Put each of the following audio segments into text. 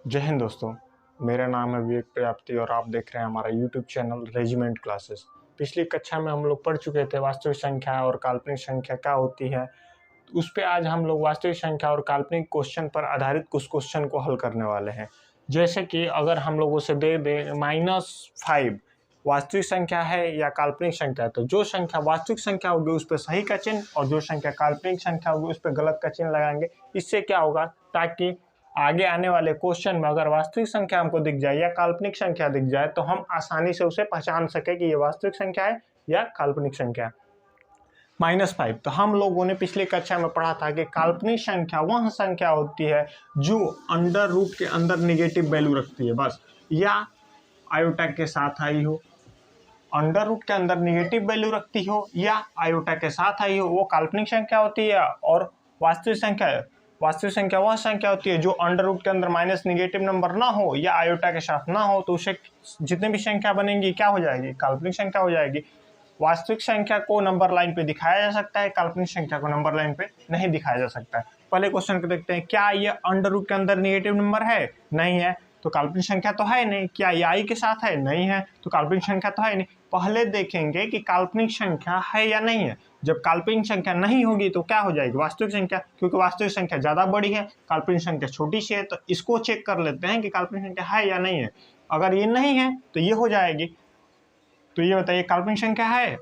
जय हिंद दोस्तों। मेरा नाम है विवेक प्रजापति और आप देख रहे हैं हमारा यूट्यूब चैनल रेजिमेंट क्लासेस। पिछली कक्षा में हम लोग पढ़ चुके थे वास्तविक संख्या और काल्पनिक संख्या क्या होती है। उस पे आज हम लोग वास्तविक संख्या और काल्पनिक क्वेश्चन पर आधारित कुछ क्वेश्चन को हल करने वाले हैं। जैसे कि अगर हम लोगों से दे दे -5 वास्तविक संख्या है या काल्पनिक संख्या है, तो जो संख्या वास्तविक संख्या होगी उस पर सही का चिन्ह और जो संख्या काल्पनिक संख्या होगी उस पर गलत का चिन्ह लगाएंगे। इससे क्या होगा, ताकि आगे आने वाले क्वेश्चन में अगर वास्तविक संख्या हमको दिख जाए या काल्पनिक संख्या दिख जाए तो हम आसानी से उसे पहचान सके कि ये वास्तविक संख्या है या काल्पनिक संख्या है। -5 तो हम लोगों ने पिछली कक्षा में पढ़ा था कि काल्पनिक संख्या वह संख्या होती है जो अंडर रूट के अंदर निगेटिव वैल्यू रखती है, बस, या आयोटा के साथ आई हो। अंडर रूट के अंदर निगेटिव वैल्यू रखती हो या आयोटा के साथ आई हो, वो काल्पनिक संख्या होती है। और वास्तविक संख्या वह संख्या होती है जो अंडर रूट के अंदर माइनस निगेटिव नंबर ना हो या आयोटा के साथ ना हो, तो उसे जितने भी संख्या बनेंगी क्या हो जाएगी, काल्पनिक संख्या हो जाएगी। वास्तविक संख्या को नंबर लाइन पे दिखाया जा सकता है, काल्पनिक संख्या को नंबर लाइन पे नहीं दिखाया जा सकता है। पहले क्वेश्चन को देखते हैं, क्या ये अंडर रूट के अंदर निगेटिव नंबर है? नहीं है, तो काल्पनिक संख्या तो है नहीं। क्या ये आई के साथ है? नहीं है, तो काल्पनिक संख्या तो है नहीं। पहले देखेंगे कि काल्पनिक संख्या है या नहीं है। जब काल्पनिक संख्या नहीं होगी तो क्या हो जाएगी, वास्तविक संख्या, क्योंकि वास्तविक संख्या ज्यादा बड़ी है, काल्पनिक संख्या छोटी सी है। तो इसको चेक कर लेते हैं कि काल्पनिक संख्या है या नहीं है। अगर ये नहीं है तो ये हो जाएगी। तो ये बताइए, काल्पनिक संख्या है?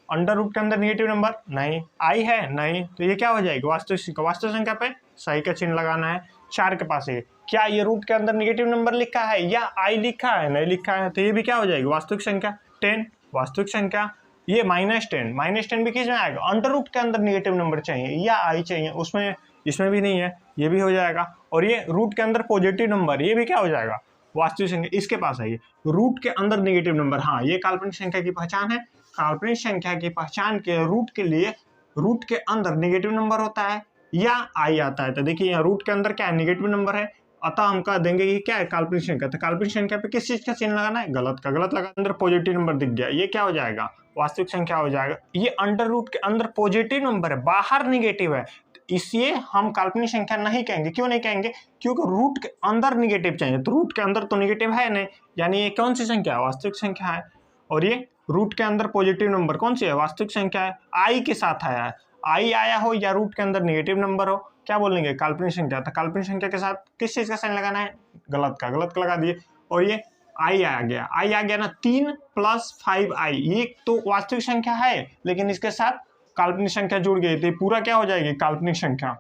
अंडर रूट के अंदर निगेटिव नंबर नहीं, आई है नहीं, तो ये क्या हो जाएगी, वास्तविक संख्या। वास्तविक संख्या पे सही का चिन्ह लगाना है। 4 के पास है, क्या ये रूट के अंदर निगेटिव नंबर लिखा है या आई लिखा है? नहीं लिखा है, तो ये भी क्या हो जाएगी, वास्तविक संख्या। 10 वास्तविक संख्या। ये -10 भी किस में आएगा, अंडर रूट के अंदर निगेटिव नंबर चाहिए या आई चाहिए, उसमें इसमें भी नहीं है, ये भी हो जाएगा। और ये रूट के अंदर पॉजिटिव नंबर, ये भी क्या हो जाएगा, वास्तविक संख्या। इसके पास है ये रूट के अंदर निगेटिव नंबर, हाँ, ये काल्पनिक संख्या की पहचान है। काल्पनिक संख्या की पहचान के रूट के लिए रूट के अंदर निगेटिव नंबर होता है या आई आता है। तो देखिए यहाँ रूट के अंदर क्या है, निगेटिव नंबर है, अतः हम कह देंगे कि क्या है, काल्पनिक संख्या। तो काल्पनिक संख्या पे किस चीज का चिन्ह लगाना है, गलत का। गलत लगा, अंदर पॉजिटिव नंबर दिख गया, ये क्या हो जाएगा, वास्तविक संख्या हो जाएगा। ये अंडर रूट के अंदर पॉजिटिव नंबर है, बाहर निगेटिव है, इसलिए हम काल्पनिक संख्या नहीं कहेंगे। क्यों नहीं कहेंगे, क्योंकि रूट के अंदर निगेटिव चाहिए, तो रूट के अंदर तो निगेटिव है नहीं, यानी ये कौन सी संख्या है, वास्तविक संख्या है। और ये रूट के अंदर पॉजिटिव नंबर कौन सी है, वास्तविक संख्या है। आई के साथ आया है, आई आया हो या रूट के अंदर निगेटिव नंबर हो, क्या बोलेंगे, काल्पनिक संख्या। तो काल्पनिक संख्या के साथ किस चीज का साइन लगाना है, गलत का। गलत का लगा दिए। और ये आई आ गया ना, 3 + 5i, ये तो वास्तविक संख्या है लेकिन इसके साथ काल्पनिक संख्या जुड़ गई, तो पूरा क्या हो जाएगी, काल्पनिक संख्या।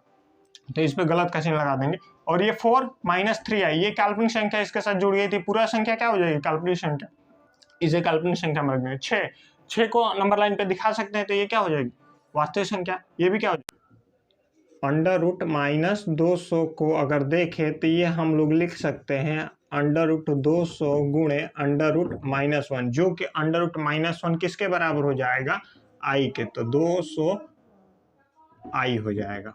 तो इस पे गलत का चिन्ह लगा देंगे। और ये 4 - 3i, ये काल्पनिक संख्या इसके साथ जुड़ गई थी, पूरा संख्या क्या हो जाएगी, काल्पनिक संख्या। इसे काल्पनिक संख्या में रख देंगे। 6 को नंबर लाइन पे दिखा सकते हैं, तो ये क्या हो जाएगी, वास्तविक संख्या। ये भी क्या हो जाएगी, अंडर रूट -200 को अगर देखें तो ये हम लोग लिख सकते हैं अंडर रूट 200 गुणे अंडर रूट -1, जो कि अंडर रूट -1 किसके बराबर हो जाएगा, आई के। तो 200 आई हो जाएगा।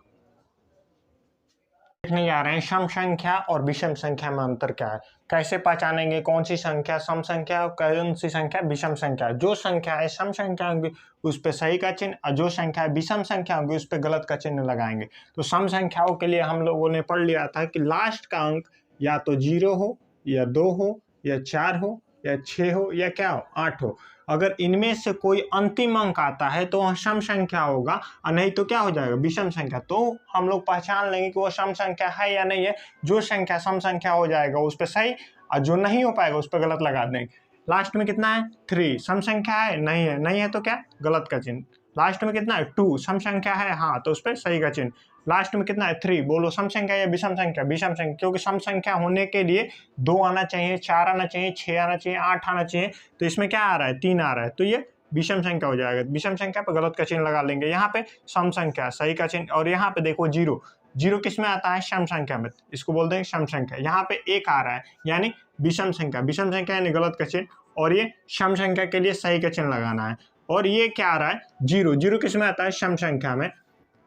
देखने जा रहे हैं सम संख्या और विषम संख्या में अंतर क्या है, कैसे पहचानेंगे कौन सी संख्या सम संख्या और कौन सी संख्या विषम संख्या। जो संख्या है सम संख्या होगी उस पर सही का चिन्ह, और जो संख्या है विषम संख्या होगी उस पर गलत का चिन्ह लगाएंगे। तो सम संख्याओं के लिए हम लोगों ने पढ़ लिया था कि लास्ट का अंक या तो 0 हो या 2 हो या 4 हो या 6 हो या क्या हो, 8 हो। अगर इनमें से कोई अंतिम अंक आता है तो वह सम संख्या होगा, और नहीं तो क्या हो जाएगा, विषम संख्या। तो हम लोग पहचान लेंगे कि वो सम संख्या है या नहीं है। जो संख्या सम संख्या हो जाएगा उस पर सही, और जो नहीं हो पाएगा उस पर गलत लगा देंगे। लास्ट में कितना है, 3, सम संख्या है, नहीं है, नहीं है तो क्या, गलत का चिन्ह। लास्ट में कितना है, 2, सम संख्या है, हाँ, तो उस पर सही का चिन्ह। लास्ट में कितना है, 3, बोलो सम संख्या या विषम संख्या, विषम संख्या, क्योंकि सम संख्या होने के लिए 2 आना चाहिए, 4 आना चाहिए, 6 आना चाहिए, 8 आना चाहिए। तो इसमें क्या आ रहा है, 3 आ रहा है, तो ये विषम संख्या हो जाएगा। विषम संख्या पर गलत का चिन्ह लगा लेंगे। यहाँ पे सम संख्या सही का चिन्ह, और यहाँ पे देखो 0 किस में आता है, सम संख्या में, इसको बोलते हैं सम संख्या। यहाँ पे 1 आ रहा है यानी विषम संख्या, विषम संख्या यानी गलत का चिन्ह, और ये सम संख्या के लिए सही का चिन्ह लगाना है। और ये क्या आ रहा है, 0 किस में आता है, सम संख्या में।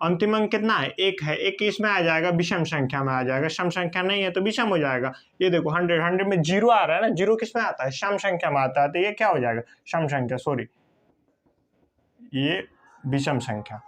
अंतिम अंक कितना है, 1 है, 1 किस में आ जाएगा, विषम संख्या में आ जाएगा। सम संख्या नहीं है तो विषम हो जाएगा। ये देखो 100 में 0 आ रहा है ना, 0 किस में आता है, सम संख्या में आता है, तो ये क्या हो जाएगा, सम संख्या, सॉरी, ये विषम संख्या।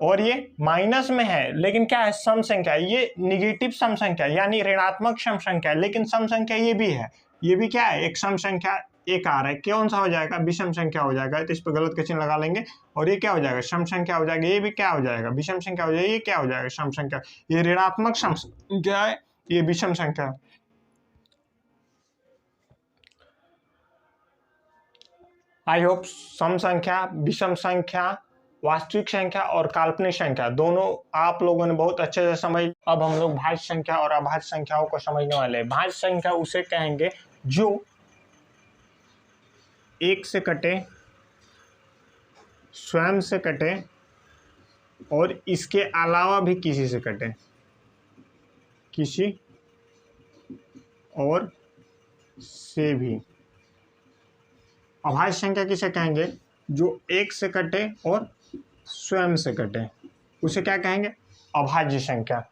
और ये माइनस में है, लेकिन क्या है, सम संख्या है, ये निगेटिव सम संख्या यानी ऋणात्मक सम संख्या है, लेकिन सम संख्या ये भी है, ये भी क्या है, एक सम संख्या एक आ रहा है, कौन सा हो जाएगा, विषम संख्या हो जाएगा, तो इस पर गलत का चिन्ह लगा लेंगे। और ये क्या हो जाएगा, सम संख्या हो जाएगा, ये भी क्या हो जाएगा, विषम संख्या हो जाएगा, ये क्या हो जाएगा, सम संख्या, ये ऋणात्मक सम संख्या है, ये विषम संख्या है। आई होप सम संख्या, विषम संख्या, वास्तविक संख्या और काल्पनिक संख्या दोनों आप लोगों ने बहुत अच्छे से समझ। अब हम लोग भाज्य संख्या और अभाज्य संख्याओं को समझने वाले हैं। भाज्य संख्या उसे कहेंगे जो एक से कटे, स्वयं से कटे और इसके अलावा भी किसी से कटे, किसी और से भी। अभाज्य संख्या किसे कहेंगे, जो एक से कटे और स्वयं से कटे, उसे क्या कहेंगे, अभाज्य संख्या।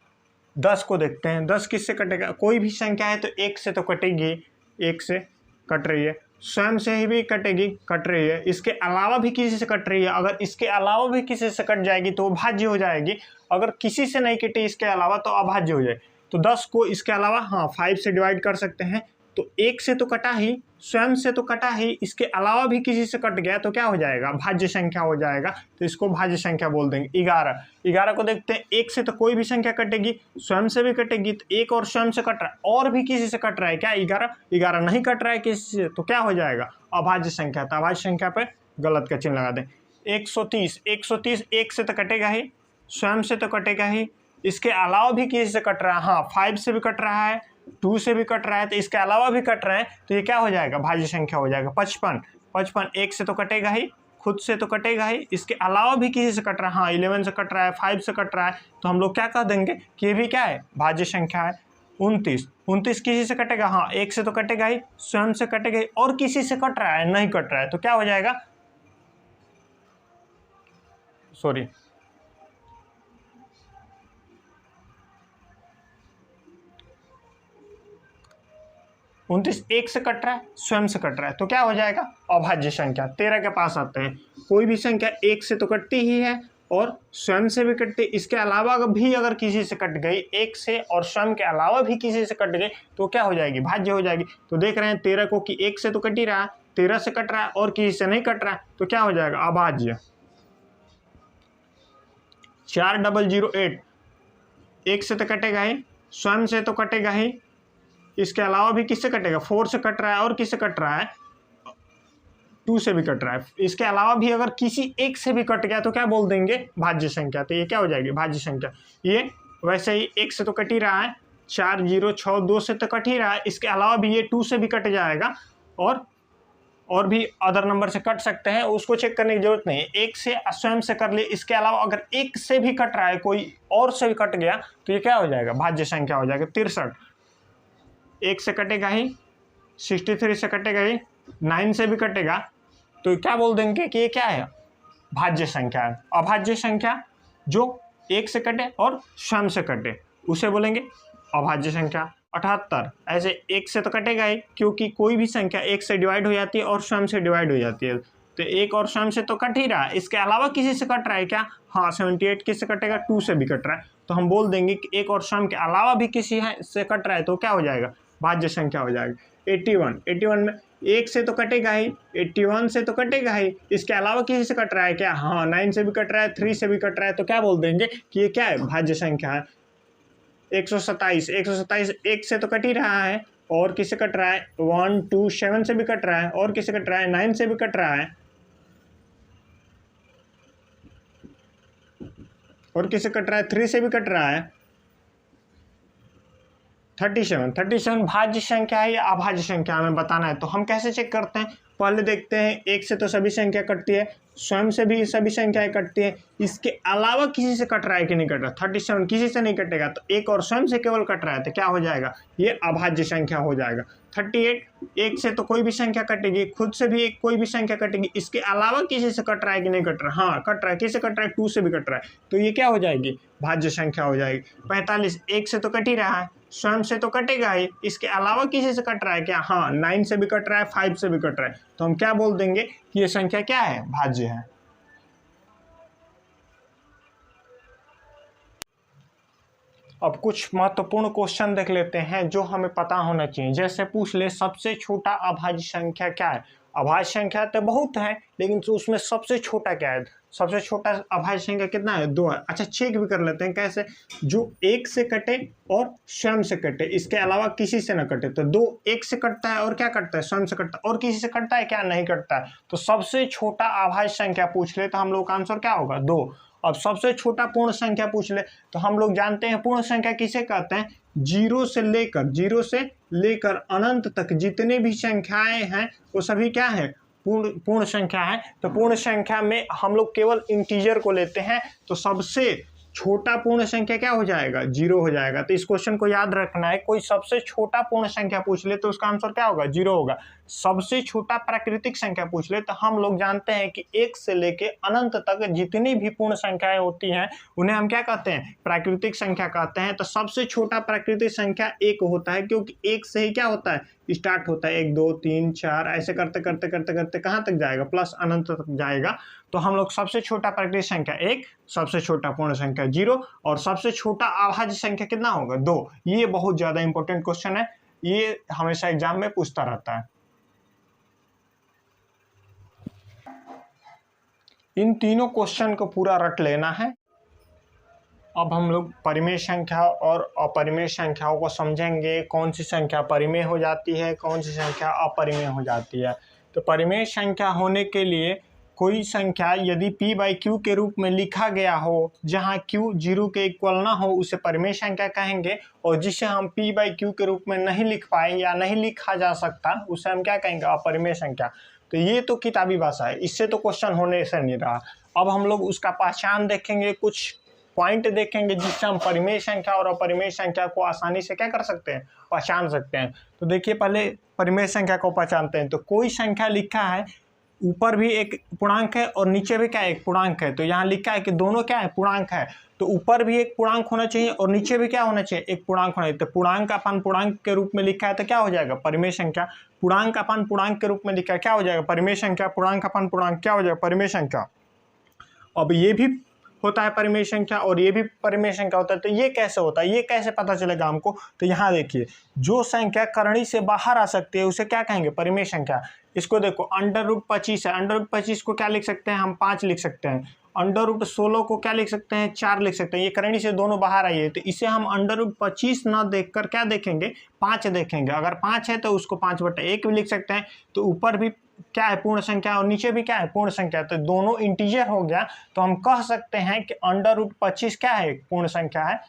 10 को देखते हैं, 10 किससे कटेगा, कोई भी संख्या है तो एक से तो कटेगी, एक से कट रही है, स्वयं से ही भी कटेगी, कट रही है, इसके अलावा भी किसी से कट रही है, अगर इसके अलावा भी किसी से कट जाएगी तो वो भाज्य हो जाएगी, अगर किसी से नहीं कटी इसके अलावा तो अभाज्य हो जाएगी। तो 10 को इसके अलावा 5 से डिवाइड कर सकते हैं, तो एक से तो कटा ही, स्वयं से तो कटा ही, इसके अलावा भी किसी से कट गया तो क्या हो जाएगा, भाज्य संख्या हो जाएगा, तो इसको भाज्य संख्या बोल देंगे। 11 को देखते हैं, एक से तो कोई भी संख्या कटेगी, स्वयं से भी कटेगी, तो एक और स्वयं से कट रहा है और भी किसी से कट रहा है क्या, 11 नहीं कट रहा है किसी से, तो क्या हो जाएगा, अभाज्य संख्या। तो अभाज्य संख्या पे गलत का चिन्ह लगा दें। 130 एक से तो कटेगा ही, स्वयं से तो कटेगा ही, इसके अलावा भी किसी से कट रहा है, 5 से भी कट रहा है, 2 से भी कट रहा है, तो इसके अलावा भी कट रहा है, तो ये क्या हो जाएगा, भाज्य संख्या हो जाएगा। 55 एक से तो कटेगा ही, खुद से तो कटेगा ही, इसके अलावा भी किसी से कट रहा है, 11 से कट रहा है, 5 से कट रहा है, तो हम लोग क्या कह देंगे कि ये भी क्या है, भाज्य संख्या है। 29 किसी से कटेगा, एक से तो कटेगा ही, स्वयं से कटेगा ही, और किसी से कट रहा है, नहीं कट रहा है, तो क्या हो जाएगा, सॉरी 29 एक से कट रहा है, स्वयं से कट रहा है, तो क्या हो जाएगा, अभाज्य संख्या। 13 के पास आते हैं, कोई भी संख्या एक से तो कटती ही है और स्वयं से भी कटती, इसके अलावा भी अगर किसी से कट गई, एक से और स्वयं के अलावा भी किसी से कट गई, तो क्या हो जाएगी, भाज्य हो जाएगी। तो देख रहे हैं 13 को कि एक से तो कट ही रहा है, 13 से कट रहा है और किसी से नहीं कट रहा है, तो क्या हो जाएगा, अभाज्य। 4008 एक से तो कटेगा ही, स्वयं से तो कटेगा ही, इसके अलावा भी किससे कटेगा, 4 से कट रहा है और किससे कट रहा है, 2 से भी कट रहा है, इसके अलावा भी अगर किसी एक से भी कट गया तो क्या बोल देंगे, भाज्य संख्या। तो ये क्या हो जाएगी, भाज्य संख्या। ये वैसे ही एक से तो कट ही रहा है, 4 0 6 2 से तो कट ही रहा है, इसके अलावा भी ये 2 से भी कट जाएगा, और भी अदर नंबर से कट सकते हैं, उसको चेक करने की जरूरत नहीं है, एक से स्वयं से कर लिए, इसके अलावा अगर एक से भी कट रहा है, कोई और से भी कट गया, तो ये क्या हो जाएगा, भाज्य संख्या हो जाएगा। 63 एक से कटेगा ही, 63 से कटेगा ही, 9 से भी कटेगा, तो क्या बोल देंगे कि ये क्या है, भाज्य संख्या है। अभाज्य संख्या जो एक से कटे और स्वयं से कटे, उसे बोलेंगे अभाज्य संख्या। 78 ऐसे एक से तो कटेगा ही, क्योंकि कोई भी संख्या एक से डिवाइड हो जाती है और स्वयं से डिवाइड हो जाती है, तो एक और स्वयं से तो कट ही रहा है, इसके अलावा किसी से कट रहा है क्या, 78 किससे कटेगा, 2 से भी कट रहा है, तो हम बोल देंगे कि एक और स्वयं के अलावा भी किसी से कट रहा है, तो क्या हो जाएगा, भाज्य संख्या हो जाएगी। 81 में एक से तो कटेगा ही, 81 से तो कटेगा ही, इसके अलावा किसी से कट रहा है क्या, 9 से भी कट रहा है, 3 से भी कट रहा है, तो क्या बोल देंगे कि ये क्या है, भाज्य संख्या है। 127 एक से तो कट ही रहा है और किससे कट रहा है, 1 2 7 से भी कट रहा है, और किससे कट रहा है, 9 से भी कट रहा है, और किससे कट रहा है, 3 से भी कट रहा है। 37 भाज्य संख्या है या अभाज्य संख्या हमें बताना है, तो हम कैसे चेक करते हैं, पहले देखते हैं, एक से तो सभी संख्या कटती है, स्वयं से भी सभी संख्याएं कटती है, इसके अलावा किसी से कट रहा है कि नहीं कट रहा। 37 किसी से नहीं कटेगा, तो एक और स्वयं से केवल कट रहा है, तो क्या हो जाएगा, ये अभाज्य संख्या हो जाएगा। 38 एक से तो कोई भी संख्या कटेगी, खुद से भी कोई भी संख्या कटेगी, इसके अलावा किसी से कट रहा है कि नहीं कट रहा, कट रहा है, किसी से कट रहा है, 2 से भी कट रहा है, तो ये क्या हो जाएगी, भाज्य संख्या हो जाएगी। 45 एक से तो कट ही रहा है, स्वयं से तो कटेगा ही, इसके अलावा किसी से कट रहा है क्या, 9 से भी कट रहा है, 5 से भी कट रहा है, तो हम क्या बोल देंगे कि ये संख्या क्या है, भाज्य है। अब कुछ महत्वपूर्ण क्वेश्चन देख लेते हैं जो हमें पता होना चाहिए। जैसे पूछ ले सबसे छोटा अभाज्य संख्या क्या है। अभाज्य संख्या तो बहुत है, लेकिन तो उसमें सबसे छोटा क्या है। सबसे छोटा अभाज्य संख्या कितना है, 2 है। अच्छा चेक भी कर लेते हैं कैसे, जो 1 से कटे और स्वयं से कटे, इसके अलावा किसी से न कटे। तो 2 1 से कटता है और क्या कटता है, स्वयं से कटता है। और किसी से कटता है क्या, नहीं कटता है। तो सबसे छोटा अभाज्य संख्या पूछ ले तो हम लोग का आंसर क्या होगा, 2। अब सबसे छोटा पूर्ण संख्या पूछ ले तो हम लोग जानते हैं पूर्ण संख्या किसे कहते हैं, 0 से लेकर अनंत तक जितने भी संख्याएं हैं वो सभी क्या है, पूर्ण संख्या है। तो पूर्ण संख्या में हम लोग केवल इंटीजर को लेते हैं, तो सबसे छोटा पूर्ण संख्या क्या हो जाएगा, 0 हो जाएगा। तो इस क्वेश्चन को याद रखना है, कोई सबसे छोटा पूर्ण संख्या पूछ ले तो उसका आंसर क्या होगा, 0 होगा। सबसे छोटा प्राकृतिक संख्या पूछ ले तो हम लोग जानते हैं कि 1 से लेके अनंत तक जितनी भी पूर्ण संख्याएं होती हैं उन्हें हम क्या कहते हैं, प्राकृतिक संख्या कहते हैं। तो सबसे छोटा प्राकृतिक संख्या 1 होता है, क्योंकि 1 से ही क्या होता है, स्टार्ट होता है। 1 2 3 4 ऐसे करते करते करते करते कहाँ तक जाएगा, प्लस अनंत तक जाएगा। तो हम लोग सबसे छोटा प्राकृतिक संख्या 1, सबसे छोटा पूर्ण संख्या 0 और सबसे छोटा अभाज्य संख्या कितना होगा, 2। ये बहुत ज्यादा इंपॉर्टेंट क्वेश्चन है, ये हमेशा एग्जाम में पूछता रहता है। इन तीनों क्वेश्चन को पूरा रट लेना है। अब हम लोग परिमेय संख्या और अपरिमेय संख्याओं को समझेंगे, कौन सी संख्या परिमेय हो जाती है, कौन सी संख्या अपरिमेय हो जाती है। तो परिमेय संख्या होने के लिए कोई संख्या यदि p/q के रूप में लिखा गया हो, जहां q 0 के इक्वल ना हो, उसे परिमेय संख्या कहेंगे। और जिसे हम p/q के रूप में नहीं लिख पाए या नहीं लिखा जा सकता, उसे हम क्या कहेंगे, अपरिमेय संख्या। तो ये तो किताबी भाषा है, इससे तो क्वेश्चन होने से नहीं रहा। अब हम लोग उसका पहचान देखेंगे, कुछ पॉइंट देखेंगे जिससे हम परिमेय संख्या और अपरिमेय संख्या को आसानी से क्या कर सकते हैं, पहचान सकते हैं। तो देखिए पहले परिमेय संख्या को पहचानते हैं। तो कोई संख्या लिखा है, ऊपर भी एक पूर्णांक है और नीचे भी क्या है, एक पूर्णांक है। तो यहाँ लिखा है कि दोनों क्या है, पूर्णांक है। तो ऊपर भी एक पूर्णांक होना चाहिए और नीचे भी क्या होना चाहिए, एक पूर्णांक होना चाहिए। तो पूर्णांक अपन पूर्णांक के रूप में लिखा है तो क्या हो जाएगा, परिमेय संख्या। पूर्णांक अपन पूर्णांक के रूप में लिखा है, क्या हो जाएगा, परिमेय संख्या। पूर्णांक अपन पूर्णांक क्या हो जाएगा, परिमेय संख्या। अब ये भी होता है परिमेय संख्या और ये भी परिमेय संख्या होता है। तो ये कैसे होता है, ये कैसे पता चलेगा हमको। तो यहाँ देखिए, जो संख्या करणी से बाहर आ सकती है उसे क्या कहेंगे, परिमेय संख्या। इसको देखो, √25 है, √25 को क्या लिख सकते हैं हम, 5 लिख सकते हैं। √16 को क्या लिख सकते हैं, 4 लिख सकते हैं। ये करणी से दोनों बाहर आई है, तो इसे हम √25 ना देखकर क्या देखेंगे, 5 देखेंगे। अगर 5 है तो उसको 5/1 भी लिख सकते हैं। तो ऊपर भी क्या है, पूर्ण संख्या, और नीचे भी क्या है, पूर्ण संख्या। तो दोनों इंटीजर हो गया, तो हम कह सकते हैं कि √25 क्या है, पूर्ण संख्या है,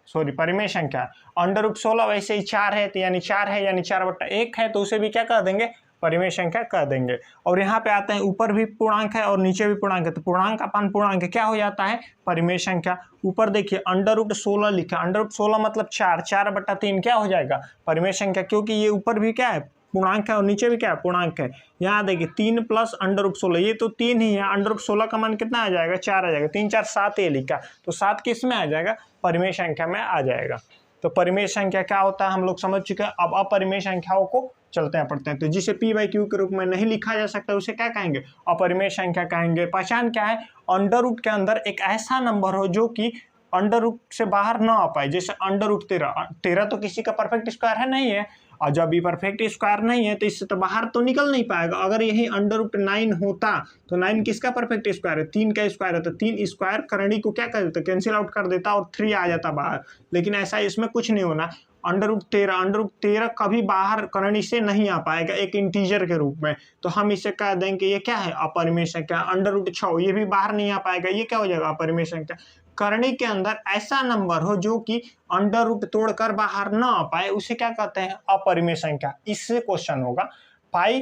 सॉरी परिमेय संख्या। √16 वैसे ही 4 है, तो यानी 4 है, यानी 4/1 है, तो उसे भी क्या कह देंगे, परिमेय संख्या कह देंगे। और यहाँ पे आते हैं, ऊपर भी पूर्णांक है और नीचे भी पूर्णांक है, तो पूर्णांक अपन पूर्णांक क्या हो जाता है, परिमेय संख्या। ऊपर देखिए √16 लिखा, √16 मतलब 4, 4/3 क्या हो जाएगा, परिमेय संख्या, क्योंकि ये ऊपर भी क्या है, पूर्णांक है और नीचे भी क्या है, पूर्णांक है। यहाँ देखिए 3 + √16, ये तो 3 ही है। √16 का मान कितना आ जाएगा, 4 आ जाएगा। 3 4 7 ये लिखा, तो 7 किस में आ जाएगा, परिमेय संख्या में आ जाएगा। तो परिमेय संख्या क्या होता है हम लोग समझ चुके हैं। अब अपरिमेय संख्याओं को चलते हैं पढ़ते हैं। तो जिसे p/q के रूप में नहीं लिखा जा सकता उसे क्या कहेंगे, अपरिमेय संख्या कहेंगे। पहचान क्या है, अंडर के अंदर एक ऐसा नंबर हो जो कि अंडर से बाहर ना आ पाए। जैसे √13 तो किसी का परफेक्ट स्क्वायर है, नहीं है। और जब ये परफेक्ट स्क्वायर नहीं है तो इससे तो बाहर तो निकल नहीं पाएगा। अगर यही √9 होता तो 9 किसका परफेक्ट स्क्वायर है, 3 का स्क्वायर है। तो 3 स्क्वायर करणी को क्या कर देता, कैंसिल आउट कर देता और 3 आ जाता बाहर। लेकिन ऐसा इसमें कुछ नहीं होना। √13 कभी बाहर करणी से नहीं आ पाएगा एक इंटीजर के रूप में। तो हम इसे कह देंगे ये क्या है, अपरिमेय संख्या। √6 ये भी बाहर नहीं आ पाएगा, ये क्या हो जाएगा, अपरिमेय संख्या। करणी के अंदर ऐसा नंबर हो जो कि अंडर तोड़कर बाहर ना आ पाए, उसे क्या कहते हैं, अपरिमेय संख्या। इससे क्वेश्चन होगा, पाई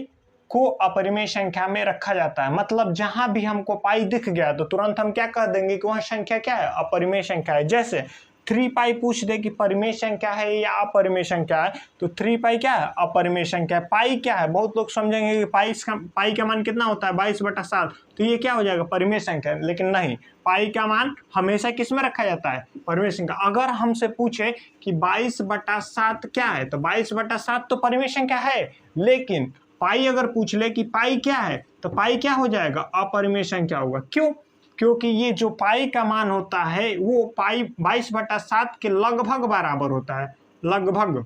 को अपरिमेय संख्या में रखा जाता है। मतलब जहां भी हमको पाई दिख गया तो तुरंत हम क्या कह देंगे कि वह संख्या क्या है, अपरिमेय संख्या है। जैसे 3π पूछ दे कि परिमेय संख्या है या अपरिमेय संख्या है, तो 3π क्या है, अपरिमेय संख्या है। पाई क्या है, बहुत लोग समझेंगे कि पाई का मान कितना होता है, 22/7, तो ये क्या हो जाएगा, परिमेय संख्या है। लेकिन नहीं, पाई का मान हमेशा किस में रखा जाता है, परिमेय संख्या। अगर हमसे पूछे कि 22/7 क्या है, तो 22/7 तो परिमेय संख्या है। लेकिन पाई अगर पूछ ले कि पाई क्या है, तो पाई क्या हो जाएगा, अपरिमेय संख्या होगा। क्यों, क्योंकि ये जो पाई का मान होता है वो पाई 22/7 के लगभग बराबर होता है, लगभग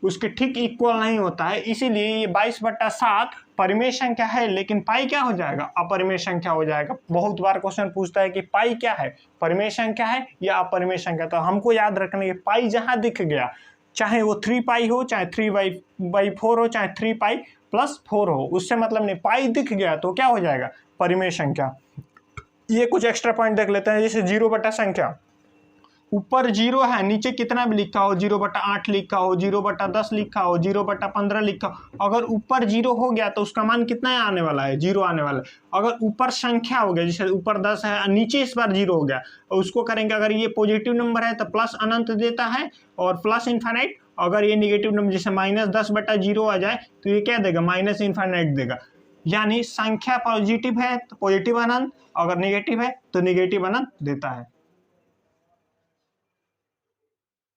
उसके ठीक इक्वल नहीं होता है, इसीलिए ये 22/7 परिमेय संख्या है, लेकिन पाई क्या हो जाएगा, अपरिमेय संख्या हो जाएगा। बहुत बार क्वेश्चन पूछता है कि पाई क्या है, परिमेय संख्या है या अपरिमेय संख्या। तो हमको याद रखना है पाई जहां दिख गया, चाहे वो 3 पाई हो, चाहे 3/4 हो, चाहे 3 पाई + 4 हो, उससे मतलब नहीं, पाई दिख गया तो क्या हो जाएगा, परिमेय संख्या। ये कुछ एक्स्ट्रा पॉइंट देख लेते हैं, जैसे 0 बटा संख्या, ऊपर 0 है, नीचे कितना भी लिखा हो, 0/8 लिखा हो, 0/10 लिखा हो, 0/15 लिखा हो, अगर ऊपर 0 हो गया तो उसका मान कितना आने वाला है, 0 आने वाला है। अगर ऊपर संख्या हो गया, जैसे ऊपर 10 है, नीचे इस बार 0 हो गया, उसको करेंगे, अगर ये पॉजिटिव नंबर है तो प्लस अनंत देता है और प्लस इनफाइनाइट, अगर ये निगेटिव नंबर जैसे -10/0 आ जाए तो ये क्या देगा, माइनस इनफाइनाइट देगा। यानी संख्या पॉजिटिव है तो पॉजिटिव अनंत, अगर निगेटिव है तो निगेटिव अनंत देता है।